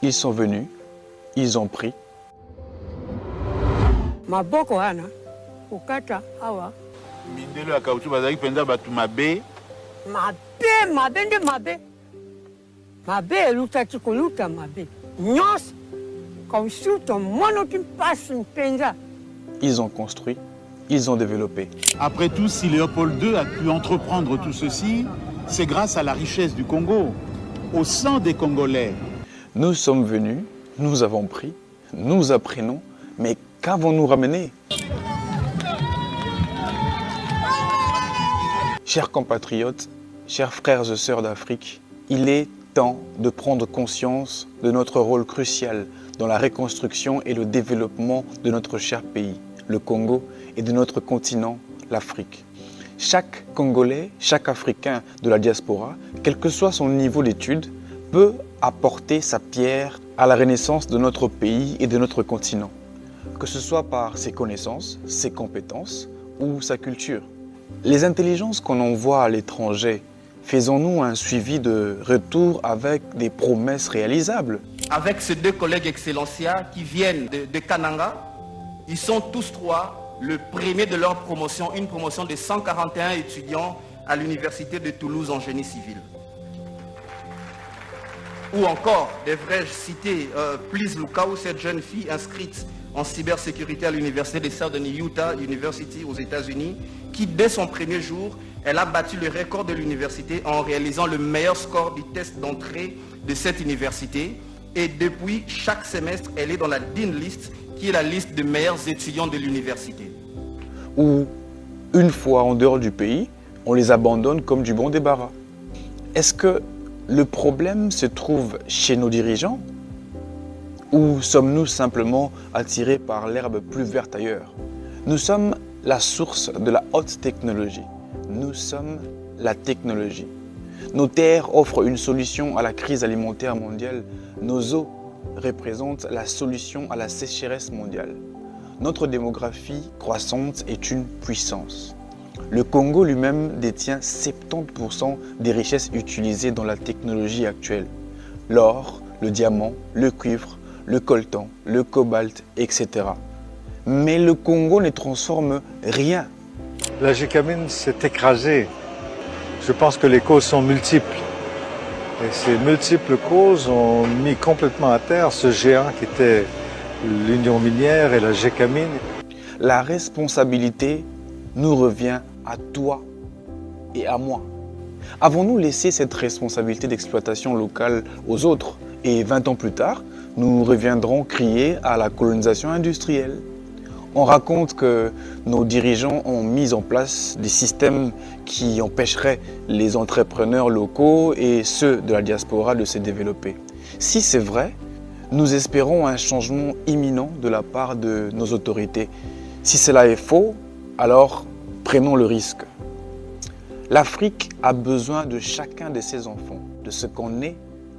Ils sont venus, ils ont pris. Maboko hana, ukata hawa. Mindelo ya kauchu bazaki penza batu mabe. Mabe. Mabe luta chikuluta mabe. Nyos, kauchuto mono kimpasu penza. Ils ont construit, ils ont développé. Après tout, si Léopold II a pu entreprendre tout ceci, c'est grâce à la richesse du Congo, au sang des Congolais. Nous sommes venus, nous avons pris, nous apprenons, mais qu'avons-nous ramené? Chers compatriotes, chers frères et sœurs d'Afrique, il est temps de prendre conscience de notre rôle crucial dans la reconstruction et le développement de notre cher pays, le Congo, et de notre continent, l'Afrique. Chaque Congolais, chaque Africain de la diaspora, quel que soit son niveau d'études, peut apporter sa pierre à la renaissance de notre pays et de notre continent, que ce soit par ses connaissances, ses compétences ou sa culture. Les intelligences qu'on envoie à l'étranger, faisons-nous un suivi de retour avec des promesses réalisables? Avec ces deux collègues excellencia qui viennent de Kananga, ils sont tous trois le premier de leur promotion, une promotion de 141 étudiants à l'université de Toulouse en génie civil. Ou encore, devrais-je citer Please Lukau, cette jeune fille inscrite en cybersécurité à l'université de Southern Utah University aux États-Unis, qui dès son premier jour, elle a battu le record de l'université en réalisant le meilleur score du test d'entrée de cette université. Et depuis, chaque semestre, elle est dans la Dean List, qui est la liste des meilleurs étudiants de l'université. Ou, une fois en dehors du pays, on les abandonne comme du bon débarras. Est-ce que le problème se trouve chez nos dirigeants? Ou sommes-nous simplement attirés par l'herbe plus verte ailleurs? Nous sommes la source de la haute technologie. Nous sommes la technologie. Nos terres offrent une solution à la crise alimentaire mondiale. Nos eaux représentent la solution à la sécheresse mondiale. Notre démographie croissante est une puissance. Le Congo lui-même détient 70% des richesses utilisées dans la technologie actuelle. L'or, le diamant, le cuivre, le coltan, le cobalt, etc. Mais le Congo ne transforme rien. La gécamine s'est écrasée. Je pense que les causes sont multiples. Et ces multiples causes ont mis complètement à terre ce géant qui était l'Union minière et la gécamine. La responsabilité nous revient à toi et à moi. Avons-nous laissé cette responsabilité d'exploitation locale aux autres? Et 20 ans plus tard, nous reviendrons crier à la colonisation industrielle. On raconte que nos dirigeants ont mis en place des systèmes qui empêcheraient les entrepreneurs locaux et ceux de la diaspora de se développer. Si c'est vrai, nous espérons un changement imminent de la part de nos autorités. Si cela est faux, alors prenons le risque. L'Afrique a besoin de chacun de ses enfants, de ce qu'on est,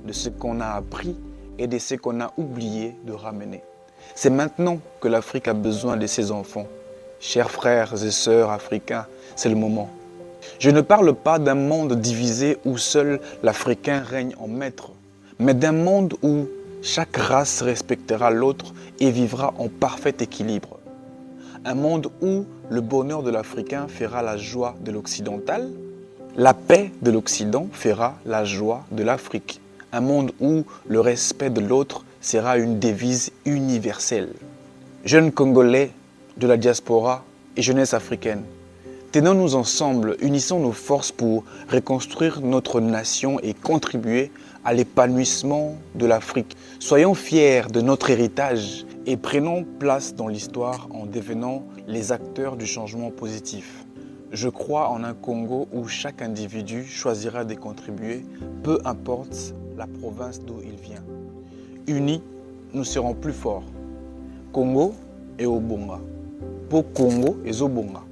de ce qu'on a appris et de ce qu'on a oublié de ramener. C'est maintenant que l'Afrique a besoin de ses enfants. Chers frères et sœurs africains, c'est le moment. Je ne parle pas d'un monde divisé où seul l'Africain règne en maître, mais d'un monde où chaque race respectera l'autre et vivra en parfait équilibre. Un monde où le bonheur de l'Africain fera la joie de l'Occidental, la paix de l'Occident fera la joie de l'Afrique. Un monde où le respect de l'autre sera une devise universelle. Jeunes Congolais de la diaspora et jeunesse africaine, tenons-nous ensemble, unissons nos forces pour reconstruire notre nation et contribuer à l'épanouissement de l'Afrique. Soyons fiers de notre héritage et prenons place dans l'histoire en devenant les acteurs du changement positif. Je crois en un Congo où chaque individu choisira de contribuer, peu importe la province d'où il vient. Unis, nous serons plus forts. Congo et Obonga. Pour Congo et Zobonga.